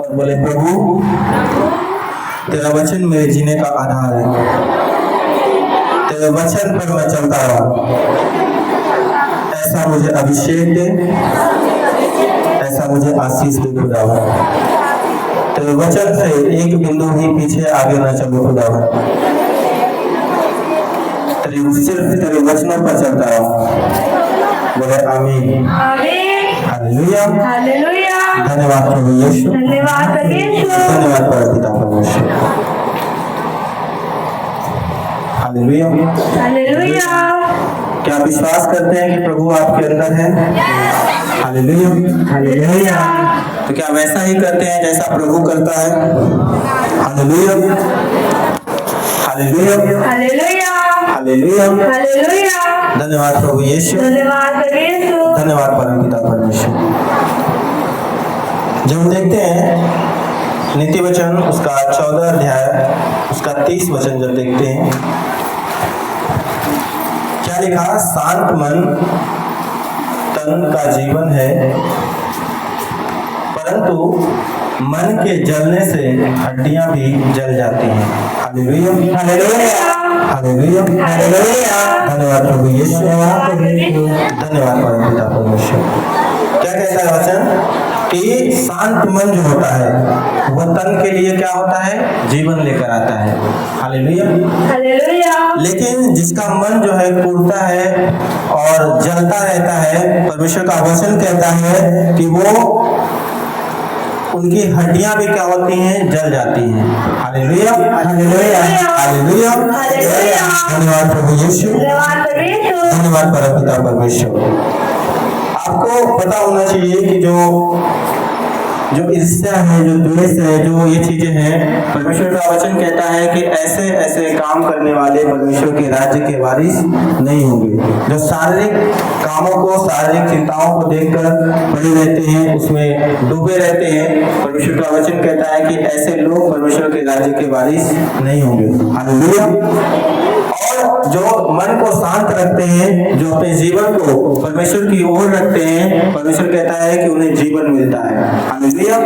और बोले प्रभु तेरा वचन मेरे जीने का आधार है, तेरे वचन पर मैं चलता रहा। ऐसा मुझे अभिषेक दे, ऐसा मुझे आशीष दे खुदावन। तेरे वचन से एक बिंदु भी पीछे आगे न चलो खुदावन। सिर्फ तेरे वचनों पर चलता रहा। बोले आमीन। हालेलुया। हालेलुया। धन्यवाद प्रभु यीशु। धन्यवाद प्रभु यीशु। धन्यवाद पिता परमेश्वर। हालेलुया। हालेलुया। क्या आप विश्वास करते हैं कि प्रभु आपके अंदर है? हालेलुया। हालेलुया। तो क्या वैसा ही करते हैं जैसा प्रभु करता है? Hallelujah. Hallelujah. Hallelujah. Hallelujah. Hallelujah. धन्यवाद प्रभु यीशु। धन्यवाद प्रभु यीशु। धन्यवाद परम पिता परमेश्वर। जब हम देखते हैं नीति वचन उसका 14 अध्याय उसका 30 वचन जब देखते हैं, क्या लिखा? शांत मन तन का जीवन है, परंतु मन के जलने से हड्डियां भी जल जाती हैं। हालेलुया। हालेलुया। हालेलुया। हालेलुया। धन्यवाद प्रभु यीशु। धन्यवाद परम पिता परमेश्वर। क्या कहता है वचन? कि शांत मन जो होता है वह तन के लिए क्या होता है? जीवन लेकर आता है। हालेलुया। हालेलुया। लेकिन जिसका मन जो है कूदता है और जलता रहता है, परमेश्वर का वचन कहता है कि वो उनकी हड्डियां भी क्या होती हैं? जल जाती हैं। हालेलुया। हालेलुया। हालेलुया। धन्यवाद प्रभु यीशु। धन्यवाद प्रभु यीशु। धन्यवाद परम पिता परमेश्वर। आपको पता होना चाहिए कि जो ईर्ष्या है, जो द्वेष है, जो ये चीजें हैं, परमेश्वर का वचन कहता है कि ऐसे ऐसे काम करने वाले परमेश्वर के राज्य के वारिस नहीं होंगे। जो शारीरिक कामों को, शारीरिक चिंताओं को देखकर पड़े रहते हैं, उसमें डूबे रहते हैं, परमेश्वर का वचन कहता है कि ऐसे लोग परमेश्वर के राज्य के वारिस नहीं होंगे। हालेलुया। और जो मन को शांत रखते हैं, जो अपने जीवन को परमेश्वर की ओर रखते हैं, परमेश्वर कहता है कि उन्हें जीवन मिलता है। हालेलुया।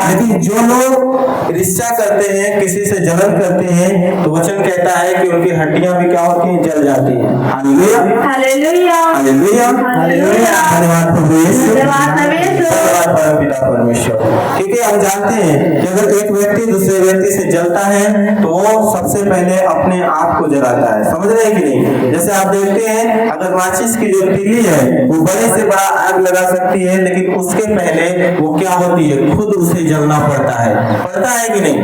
लेकिन जो लोग ईर्ष्या करते हैं, किसी से जलन करते हैं, तो वचन कहता है कि उनकी हड्डियां भी क्या होती हैं? जल जाती हैं। हालेलुया। हालेलुया। हालेलुया। हालेलुया। धन्यवाद प्रभु यीशु। धन्यवाद प्रभु यीशु। धन्यवाद परम पिता परमेश्वर। क्योंकि हम जानते हैं कि अगर एक व्यक्ति दूसरे व्यक्ति से जलता है तो वो सबसे पहले अपने आप को जलाता है। समझ रहे हैं कि नहीं? जैसे आप देखते हैं अगर माचिस की जो तीली है वो बड़े से बड़ा आग लगा सकती है, लेकिन उसके पहले वो क्या होती है? खुद उसे जलना पड़ता है कि नहीं?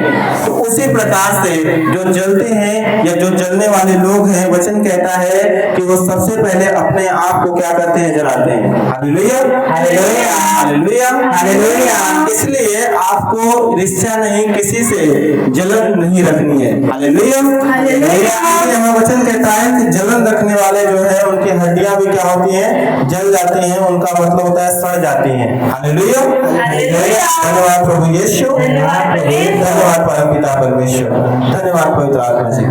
तो उसी प्रकार से जो जलते हैं या जो जलने वाले लोग हैं, वचन कहता है कि वो सबसे पहले अपने आप को क्या करते हैं? जलाते हैं। हालेलुया। हालेलुया। हालेलुया। हालेलुया। इसलिए आपको ईर्ष्या नहीं, किसी से जलन नहीं रखनी है। हालेलुया। हमें वचन कहता है कि जलन रखने वाले जो है उनकी हड्डियां भी क्या होती हैं? जल जाती हैं। उनका मतलब होता है सड़ जाती हैं। हालेलुया। धन्यवाद प्रभु यीशु। धन्यवाद परम पिता परमेश्वर। धन्यवाद पवित्र आत्मा जी।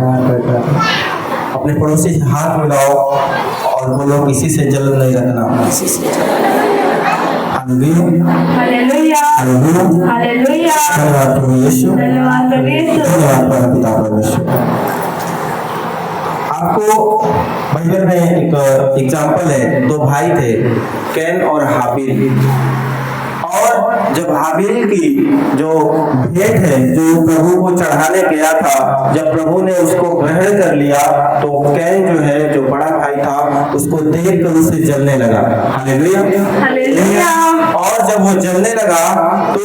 अपने पड़ोसी से हाथ मिलाओ और बोलो किसी से जलन नहीं रखना। हालेलुया। हालेलुया। हालेलुया। धन्यवाद प्रभु यीशु। धन्यवाद प्रभु यीशु। धन्यवाद परम पिता परमेश्वर। आपको बाइबल में एक एग्जाम्पल है, दो भाई थे, कैन और हाबिल। और जब हाबिल की जो भेंट है जो प्रभु को चढ़ाने गया था, जब प्रभु ने उसको ग्रहण कर लिया तो कैन जो है, जो बड़ा भाई था, उसको देखकर उसे जलने लगा। हालेलुया। हालेलुया। और जब वो जलने लगा तो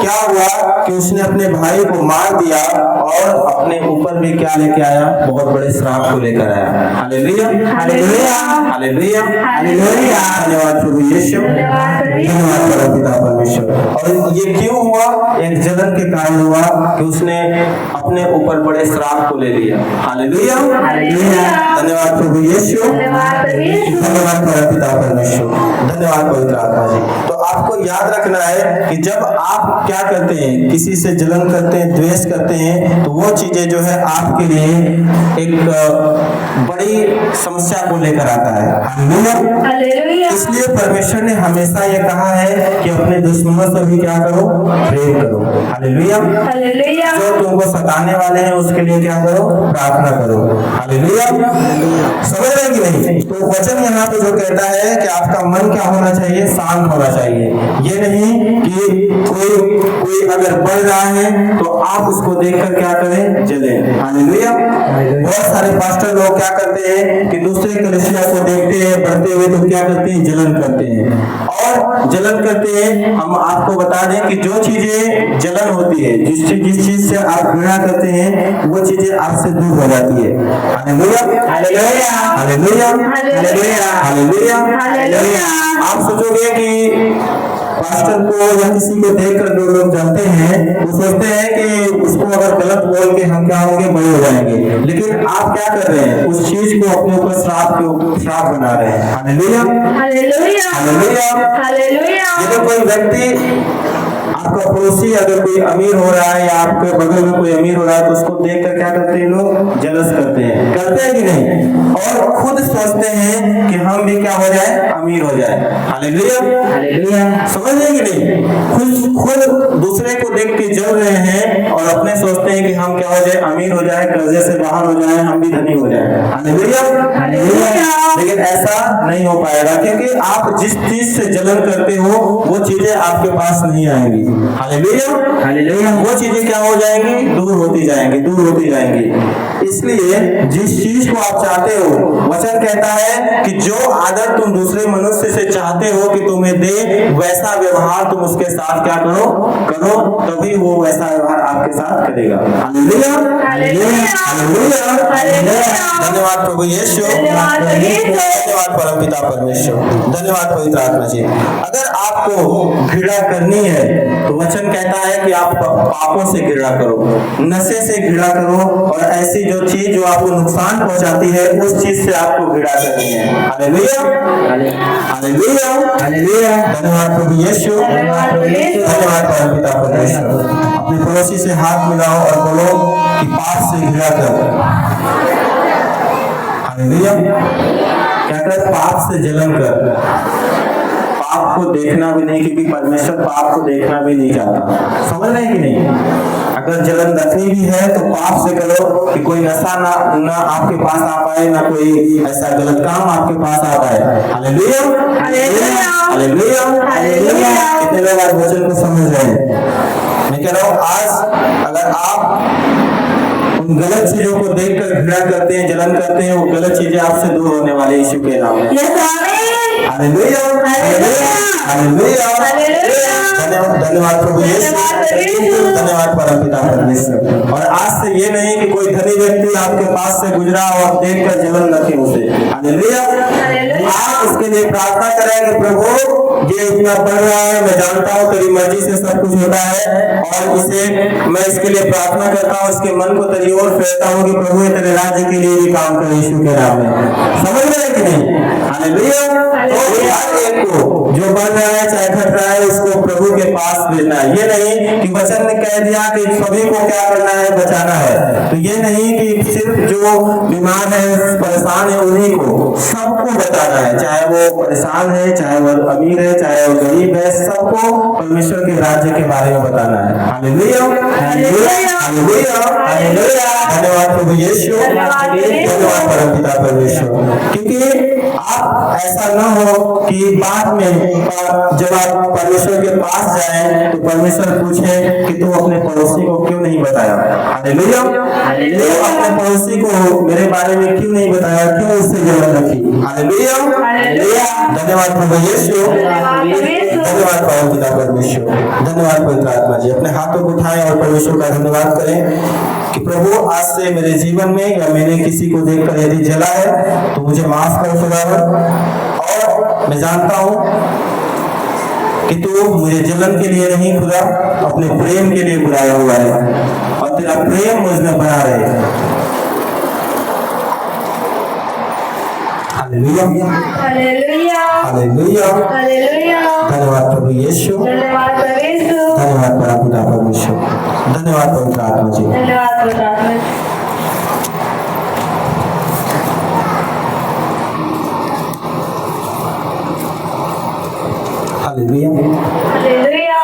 क्या हुआ कि उसने अपने भाई को मार दिया और अपने ऊपर भी क्या लेके आया? बहुत बड़े श्राप को लेकर आया। हालेलुया। हालेलुया। हालेलुया। हालेलुया। धन्यवाद प्रभु यीशु। धन्यवाद परम पिता परमेश्वर। और ये क्यों हुआ? एक जलन के कारण हुआ कि उसने अपने ऊपर बड़े श्राप को ले लिया। हालेलुया। धन्यवाद प्रभु यीशु। धन्यवाद परम पिता परमेश्वर। धन्यवाद पवित्र आत्मा जी। तो आप आपको याद रखना है कि जब आप क्या करते हैं, किसी से जलन करते हैं, द्वेष करते हैं, तो वो चीजें जो है आपके लिए एक बड़ी समस्या को लेकर आता है। हालेलुया। इसलिए परमेश्वर ने हमेशा ये कहा है कि अपने दुश्मनों से भी क्या करो, प्रेम करो। हालेलुया। हालेलुया। जो तुमको सताने वाले हैं उसके लिए क्या करो, प्रार्थना करो। हालेलुया। समझ रहे कि नहीं? तो वचन यहाँ पे जो कहता है कि आपका मन क्या होना चाहिए, शांत होना चाहिए। ये नहीं कि कोई अगर बढ़ रहा है तो आप उसको देखकर क्या करें, जले। हालेलुया। बहुत सारे पास्टर लोग क्या करते हैं कि दूसरे कलीसिया को देखते हैं बढ़ते हुए तो क्या करते हैं, जलन करते हैं। और जलन करते हैं, हम आपको बता दें कि जो चीजें जलन होती है, जिस चीज से आप घृणा करते हैं, वो चीजें आपसे दूर हो जाती है। Hallelujah. Hallelujah. Hallelujah. Hallelujah. Hallelujah. Hallelujah. आप सोचोगे कि पास्टर को या किसी को देखकर जो लोग जानते हैं वो सोचते हैं कि उसको अगर गलत बोल के हम क्या होंगे, बड़े हो जाएंगे। लेकिन आप क्या कर रहे हैं, उस चीज को अपने ऊपर श्राप बना रहे हैं। हालेलुया। हालेलुया। हालेलुया। हालेलुया। यदि कोई व्यक्ति, आपका पड़ोसी अगर कोई अमीर हो रहा है या आपके बगल में कोई अमीर हो रहा है तो उसको देखकर क्या करते हैं लोग, जलस करते हैं कि नहीं? और खुद सोचते हैं कि हम भी क्या हो जाए, अमीर हो जाए। हालेलुया। हालेलुया। समझ रहे कि नहीं? खुद दूसरे को देख के जल रहे हैं और अपने सोचते हैं कि हम क्या हो जाए, अमीर हो जाए, कर्जे से बाहर हो जाए, हम भी धनी हो जाए। हालेलुया। हालेलुया। लेकिन ऐसा नहीं हो पाएगा, क्योंकि आप जिस चीज से जलन करते हो वो चीजें आपके पास नहीं आएंगी। हालेलुया। हालेलुया। वो चीजें क्या हो जाएंगी, दूर होती जाएंगी, दूर होती जाएंगी। इसलिए जिस चीज को आप चाहते हो, वचन कहता है कि जो आदर तुम दूसरे मनुष्य से चाहते हो कि तुम्हें दे, वैसा व्यवहार तुम उसके साथ क्या करो, तभी वो वैसा व्यवहार आपके साथ करेगा। हालेलुया। हालेलुया। हालेलुया। हालेलुया। धन्यवाद प्रभु यीशु, धन्यवाद प्रभु यीशु। धन्यवाद परम पिता परमेश्वर, धन्यवाद पवित्र आत्मा जी। अगर आपको घृणा करनी है तो वचन कहता है कि आप पापों से घृणा करो, नशे से घृणा करो, और ऐसी जो चीज जो आपको नुकसान पहुंचाती है उस चीज से आपको घृणा करनी है। हालेलुया। हालेलुया। हालेलुया। धन्यवाद प्रभु यीशु, धन्यवाद प्रभु यीशु। धन्यवाद परम पिता परमेश्वर। अपने पड़ोसी से हाथ मिलाओ और बोलो कि पाप से घृणा कर। हालेलुया। क्या कर, पाप से जलन कर। पाप को देखना भी नहीं, क्योंकि परमेश्वर पाप को देखना भी नहीं चाहता। समझ रहे हैं कि नहीं? अगर जलन रखनी भी है तो पाप से करो कि कोई नशा ना आपके पास आ पाए, ना कोई ऐसा गलत काम आपके पास आ पाए। हालेलुया। हालेलुया। हालेलुया। हालेलुया। कितने लोग आज वचन को समझ रहे हैं? मैं कह रहा हूँ, आज अगर आप उन गलत चीजों को देखकर घृणा करते हैं, जलन करते हैं, वो गलत चीजें आपसे दूर होने वाले यीशु के नाम में। हालेलुया। हालेलुया। धन्यवाद प्रभु यीशु, धन्यवाद परम पिता परमेश्वर। और आज से ये नहीं कि कोई धनी व्यक्ति आपके पास से गुजरा और देखकर जलन रखे उसे। हालेलुया। आप उसके लिए प्रार्थना करें कि प्रभु ये इतना बढ़ रहा है, मैं जानता हूँ तेरी मर्जी से सब कुछ होता है, और मैं इसके लिए प्रार्थना करता हूँ, इसके मन को तेरी ओर फेरता हूँ कि प्रभु तेरे राज्य के लिए भी काम करे यीशु के नाम में। समझ रहे कि नहीं? हालेलुया। तो हर एक को जो बढ़ रहा है चाहे घट रहा है उसको प्रभु के पास भेजना है। ये नहीं कि वचन ने कह दिया कि सभी को क्या करना है, बचाना है। तो ये नहीं कि सिर्फ जो बीमार है, परेशान है, उन्हीं को, सबको बचाना है। चाहे वो परेशान है, चाहे वो अमीर है, चाहे वो गरीब है, सबको परमेश्वर के राज्य के बारे में बताना है। हालेलुया। हालेलुया। हालेलुया। धन्यवाद प्रभु यीशु, धन्यवाद परम पिता परमेश्वर। क्योंकि आप ऐसा न हो कि बाद में जब आप परमेश्वर के पास जाएं तो परमेश्वर पूछे कि तू अपने पड़ोसी को क्यों नहीं बताया। हालेलुया। तो अपने पड़ोसी को मेरे बारे में क्यों नहीं बताया, क्यों उससे जलन रखी। हालेलुया। धन्यवाद प्रभु यीशु, धन्यवाद परम पिता परमेश्वर, धन्यवाद पवित्र आत्मा जी। अपने हाथों को उठाएं और परमेश्वर का धन्यवाद करें कि प्रभु आज से मेरे जीवन में या मैंने किसी को देखकर यदि जला है तो मुझे माफ कर खुदावन, और मैं जानता हूँ कि तू मुझे जलन के लिए नहीं खुदा, अपने प्रेम के लिए बुलाया हुआ है, और तेरा प्रेम मुझ में बना रहे। Hallelujah hallelujah hallelujah. हालेलुया। धन्यवाद प्रभु यीशु, धन्यवाद प्रभु यीशु, धन्यवाद पिता परमेश्वर, धन्यवाद पवित्र आत्मा जी। धन्यवाद पवित्र आत्मा जी। हालेलुया। हालेलुया।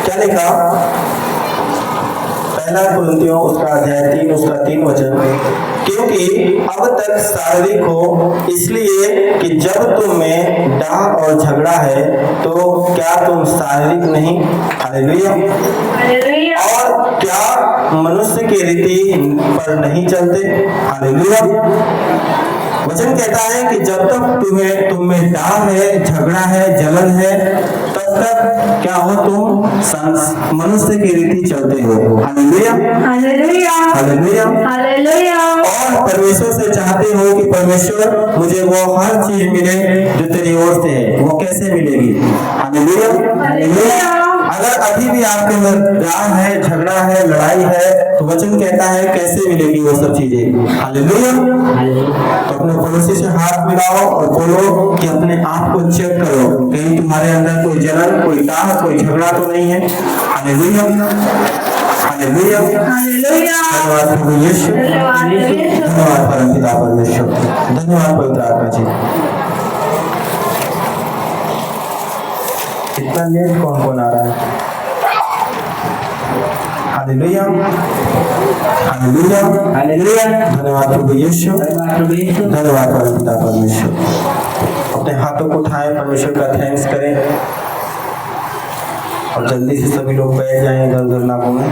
क्या लिखा? पहला कुरिन्थियों उसका अध्याय 3 उसका 3 वचन, क्योंकि अब तक शारीरिक हो इसलिए कि जब तुम में डाह और झगड़ा है तो क्या तुम शारीरिक नहीं? हालेलुया। हालेलुया। और क्या मनुष्य की रीति पर नहीं चलते? हालेलुया। वचन कहता है कि जब तक तुम में डाह है, झगड़ा है, जलन है, तब तक क्या हो? तुम मनुष्य की रीति चलते हो। Hallelujah hallelujah. हालेलुया। हालेलुया। और परमेश्वर से चाहते हो कि परमेश्वर मुझे वो हर चीज मिले जो तेरी ओर से है। वो कैसे मिलेगी? Hallelujah hallelujah. अगर अभी भी आपके अंदर राग है, झगड़ा है, लड़ाई है, तो वचन कहता है कैसे मिलेगी वो सब चीजें? हालेलुया। तो अपने पड़ोसी से हाथ मिलाओ और बोलो कि अपने आप को चेक करो, कहीं तुम्हारे अंदर कोई जलन, कोई दाह, कोई झगड़ा तो नहीं है। Hallelujah hallelujah. हालेलुया। धन्यवाद प्रभु यीशु, धन्यवाद यीशु। धन्यवाद परमपिता परमेश्वर, धन्यवाद पवित्र आत्मा जी। इतना लेट कौन कौन आ रहा है? Hallelujah hallelujah hallelujah. धन्यवाद प्रभु यीशु, धन्यवाद प्रभु यीशु। धन्यवाद परमपिता परमेश्वर। अपने हाथों को उठाएं, परमेश्वर का थैंक्स करें और जल्दी से सभी लोग बैठ जाएं, इधर उधर ना घूमें।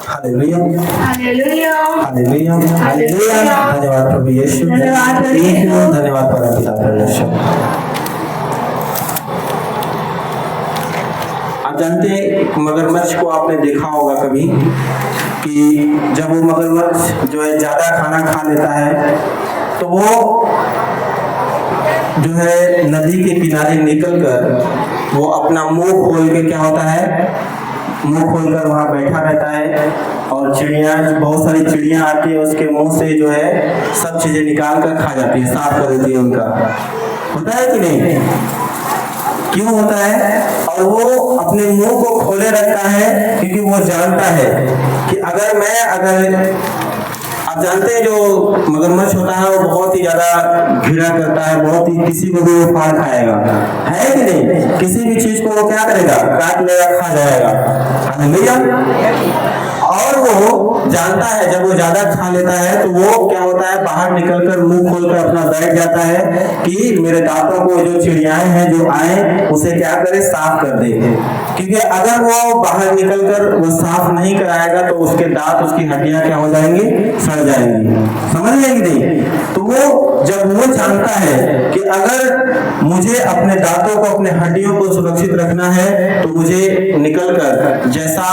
Hallelujah hallelujah. Hallelujah hallelujah. धन्यवाद प्रभु यीशु, धन्यवाद प्रभु यीशु। धन्यवाद परमपिता परमेश्वर। आप जानते हैं मगरमच्छ को आपने देखा होगा कभी कि जब वो मगरमच्छ जो है ज्यादा खाना खा लेता है तो वो जो है नदी के किनारे निकलकर वो अपना मुंह खोल के क्या होता है, मुंह खोलकर वहां बैठा रहता है और चिड़िया, बहुत सारी चिड़िया आती है उसके मुंह से जो है सब चीजें निकाल कर खा जाती है, साफ कर देती है उनका। होता है कि नहीं? क्यों होता है? और वो अपने मुंह को खोले रखता है क्योंकि वो जानता है कि अगर आप जानते हैं जो मगरमच्छ होता है वो बहुत ही ज्यादा घृणा करता है, बहुत ही, किसी को भी वो फाड़ खाएगा, है कि नहीं? किसी भी चीज को वो क्या करेगा? काट लेगा, खा जाएगा। हालेलुया। और वो जानता है जब वो ज्यादा खा लेता है तो वो क्या होता है, बाहर निकलकर मुंह खोलकर अपना बैठ जाता है कि मेरे दांतों को जो चिड़ियाएं हैं जो आए उसे क्या करे, साफ कर दे। क्योंकि अगर वो बाहर निकलकर वो साफ नहीं कराएगा तो उसके दांत, उसकी हड्डियां क्या हो जाएंगी, सड़ जाएंगी। समझ गए कि नहीं? तो वो जब वो जानता है कि अगर मुझे अपने दांतों को, अपने हड्डियों को सुरक्षित रखना है तो मुझे निकलकर जैसा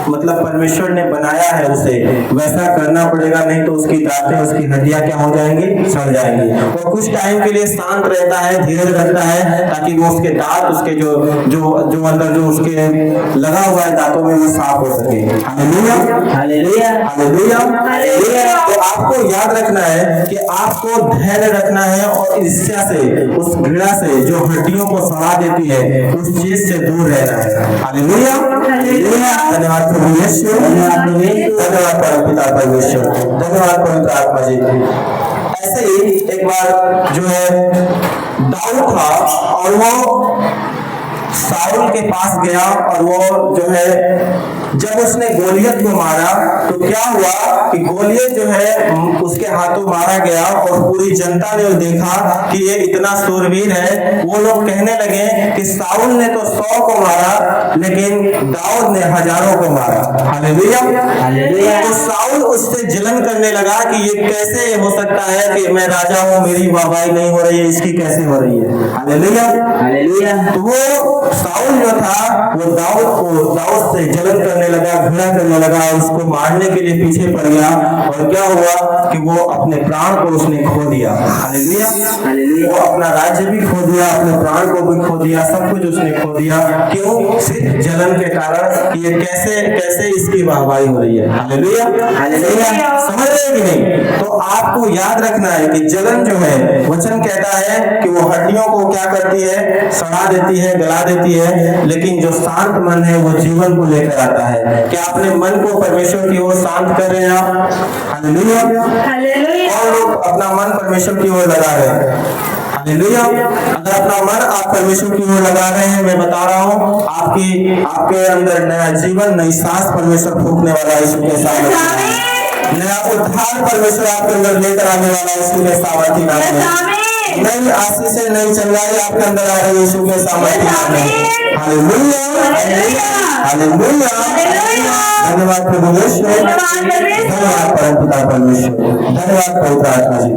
मतलब परमेश्वर ने बनाया है उसे वैसा करना पड़ेगा, नहीं तो उसकी दांतें, उसकी हड्डियां क्या हो जाएंगी, सड़ जाएंगी। वो कुछ टाइम के लिए शांत रहता है, धीरज रखता है ताकि वो उसके दांत, उसके जो अंदर जो उसके लगा हुआ है दांतों में वो साफ हो सके। Hallelujah hallelujah. Hallelujah hallelujah. तो आपको याद रखना है कि आपको धैर्य रखना है और ईर्ष्या से, उस घृणा से जो हड्डियों को सड़ा देती है, उस चीज से दूर रहना है। Hallelujah hallelujah. धन्यवाद प्रभु यीशु, धन्यवाद परमपिता परमेश्वर, धन्यवाद पवित्र आत्मा जी। ऐसे ही एक बार जो है दाऊद था और वो साउल के पास गया और वो जो है जब उसने गोलियत को मारा तो क्या हुआ कि गोलियत जो है उसके हाथों मारा गया और पूरी जनता ने देखा कि ये इतना सूरवीर है। वो लोग कहने लगे कि साउल ने तो 100 को मारा लेकिन दाऊद ने हजारों को मारा। Hallelujah hallelujah. तो साउल उससे जलन करने लगा कि ये कैसे हो सकता है कि मैं राजा हूँ, मेरी वाहवाही नहीं हो रही है, इसकी कैसे हो रही है। Hallelujah hallelujah. तो वो साउल जो था वो दाऊद से जलन करने लगा, घृणा करने लगा, उसको मारने के लिए पीछे पड़ गया और क्या हुआ कि वो अपने प्राण को उसने खो दिया। हालेलुया। वो अपना राज्य भी खो दिया, अपने प्राण को भी खो दिया, सब कुछ उसने खो दिया। क्यों? सिर्फ जलन के कारण कि ये कैसे इसकी वाहवाही हो रही है। हालेलुया। समझ रहे हैं कि नहीं? तो आपको याद रखना है कि जलन जो है, वचन कहता है कि वो हड्डियों को क्या करती है? सड़ा देती है, गला देती है, लेकिन जो शांत मन है वो जीवन को लेकर आता है। क्या अपने मन को परमेश्वर की ओर शांत कर रहे हैं आप? हालेलुया। और लोग अपना मन परमेश्वर की ओर लगा रहे हैं। हालेलुया। अगर अपना मन आप परमेश्वर की ओर लगा रहे हैं, मैं बता रहा हूँ आपके अंदर नया जीवन, नई सांस परमेश्वर फूंकने वाला यीशु के सामर्थ्य, नया उद्धार परमेश्वर आपके अंदर लेकर आने वाला यीशु के सामर्थ्य नाम में, नई आशीष से नई चंगाई आपके अंदर आ रही है यीशु के सामर्थ्य नाम में। हालेलुया। हालेलुया। धन्यवाद प्रभु यीशु, धन्यवाद परम पिता परमेश्वर, धन्यवाद पवित्र आत्मा जी।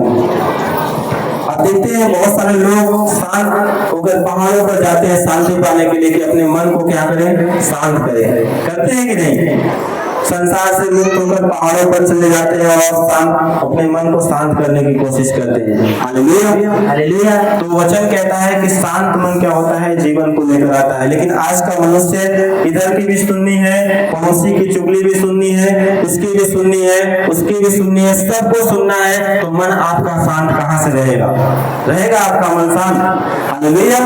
आप देखते हैं बहुत सारे लोग शांत होकर पहाड़ों पर जाते हैं शांति पाने के लिए कि अपने मन को क्या करें? शांत करें। करते हैं कि नहीं? संसार से मुक्त होकर पहाड़ों पर चले जाते हैं और अपने मन को शांत करने की कोशिश करते हैं। हालेलुया। हालेलुया। तो वचन कहता है कि शांत मन क्या होता है? जीवन को लेकर आता है। लेकिन आज का मनुष्य इधर की भी सुननी है, पड़ोसी की चुगली भी सुननी है, इसकी भी सुननी है, उसकी भी सुननी है, सबको सुनना है, तो मन आपका शांत कहाँ से रहेगा? आपका मन शांत? हालेलुया।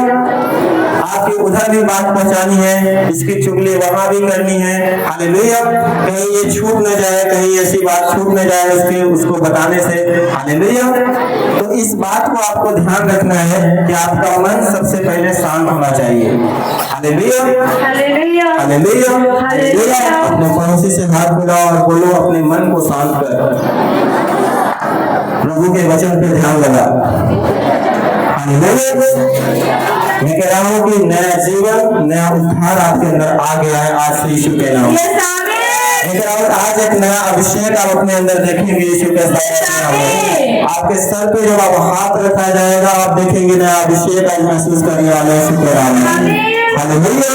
आपकी उधर भी बात पहुंचानी है, इसकी चुगली वहां भी करनी है। हालेलुया। कहीं ये छूट न जाए, कहीं ऐसी बात छूट न जाए उसको बताने से। हालेलुया। तो इस बात को आपको ध्यान रखना है कि आपका मन सबसे पहले शांत होना चाहिए। हालेलुया। हालेलुया। हालेलुया। अपने पड़ोसी से हाथ मिलाओ और बोलो, अपने मन को शांत कर, प्रभु के वचन पे ध्यान लगा। मैं कह रहा हूँ कि नया जीवन, नया उद्धार आपके अंदर आ गया है आज से यीशु के नाम। मैं कह रहा हूँ आज एक नया अभिषेक आप अपने अंदर देखेंगे यीशु के नाम में। आपके सर पे जब आप हाथ रखा जाएगा, आप देखेंगे नया अभिषेक आज महसूस करने वाले यीशु के नाम में। हालेलुया।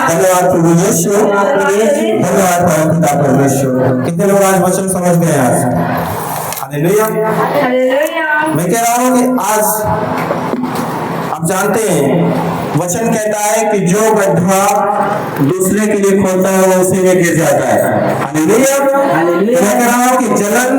धन्यवाद प्रभु यीशु, धन्यवाद परम पिता परमेश्वर। कितने लोग आज वचन समझ गए आज? हालेलुया। मैं कह रहा हूँ कि आज आप जानते हैं वचन कहता है कि जो गड्ढा दूसरे के लिए खोदता है वो उसी में गिर जाता है। हालेलुया। मैं कह रहा हूँ कि जलन,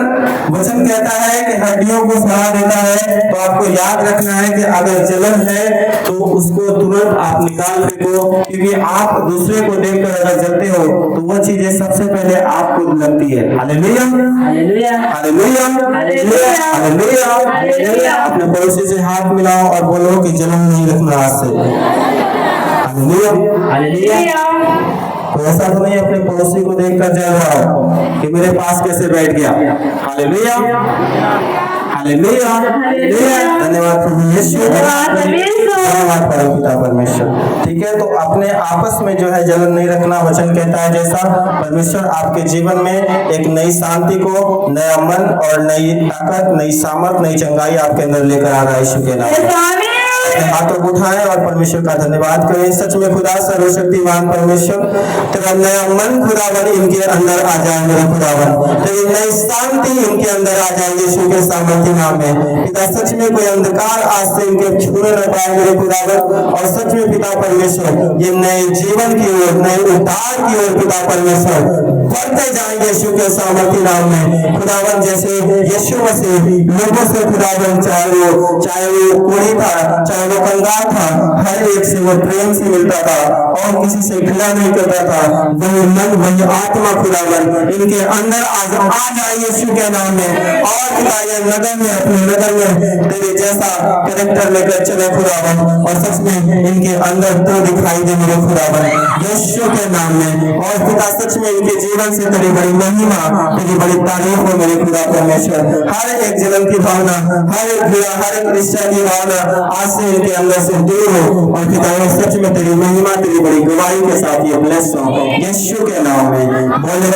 वचन कहता है कि हड्डियों को सड़ा देता है। तो आपको याद रखना है कि अगर जलन है तो उसको तुरंत आप निकाल फेंको, क्योंकि आप दूसरे को देखकर अगर जलते हो तो वो चीजें सबसे पहले आपको लगती है। हालेलुया। हालेलुया। हालेलुया। हालेलुया। अपने पड़ोसी से हाथ मिलाओ और बोलो कि जलन नहीं रखना आज से। हालेलुया। हालेलुया। तो ऐसा तो नहीं अपने पड़ोसी को देखकर जल रहा हो कि मेरे पास कैसे बैठ गया। हालेलुया। हालेलुया। धन्यवाद प्रभु यीशु, धन्यवाद परम पिता परमेश्वर। ठीक है, तो अपने आपस में जो है जलन नहीं रखना। वचन कहता है जैसा परमेश्वर आपके जीवन में एक नई शांति को, नया मन और नई ताकत, नई सामर्थ, नई चंगाई आपके अंदर लेकर आ रहा है यीशु के नाम। हाथों को उठाएं और परमेश्वर का धन्यवाद करें। सच में खुदा सर्वशक्तिमान परमेश्वर, तेरा नया मन खुदावन इनके अंदर आ जाए मेरे खुदावन, तेरी नई शांति इनके अंदर आ जाए यीशु के सामर्थ्य नाम में। पिता सच में कोई अंधकार आज से इनके छूने न पाए मेरे खुदावन, और सच में पिता परमेश्वर ये नए जीवन की ओर, नए उद्धार की ओर पिता परमेश्वर बढ़ते जाएंगे यीशु के सामर्थ्य नाम में। खुदावन जैसे यीशु मसीह लोगों से खुदावन, चाहे वो कोढ़ी था, चाहे वो कंगाल था, हर एक से वो प्रेम से मिलता था और किसी से घृणा नहीं करता था। वही मन, वही आत्मा खुदावन इनके अंदर आज आ जाए यीशु के नाम में। और पिता ये नगर में, अपने नगर में तेरे जैसा कैरेक्टर लेकर चले खुदावन, और सच में इनके अंदर तो दिखाई दे मेरे खुदावन यीशु के नाम में। और पिता सच में इनके जीवन से तेरी बड़ी महिमा, तेरी बड़ी तारीफ हो मेरे खुदा परमेश्वर। हर एक जलन की भावना, हर एक घृणा, हर एक ईर्ष्या की भावना आज से इनके अंदर से दूर हो, और पिता सच में तेरी महिमा, तेरी बड़ी गवाही के साथ ये ब्लेस हो यीशु के नाम में। बोले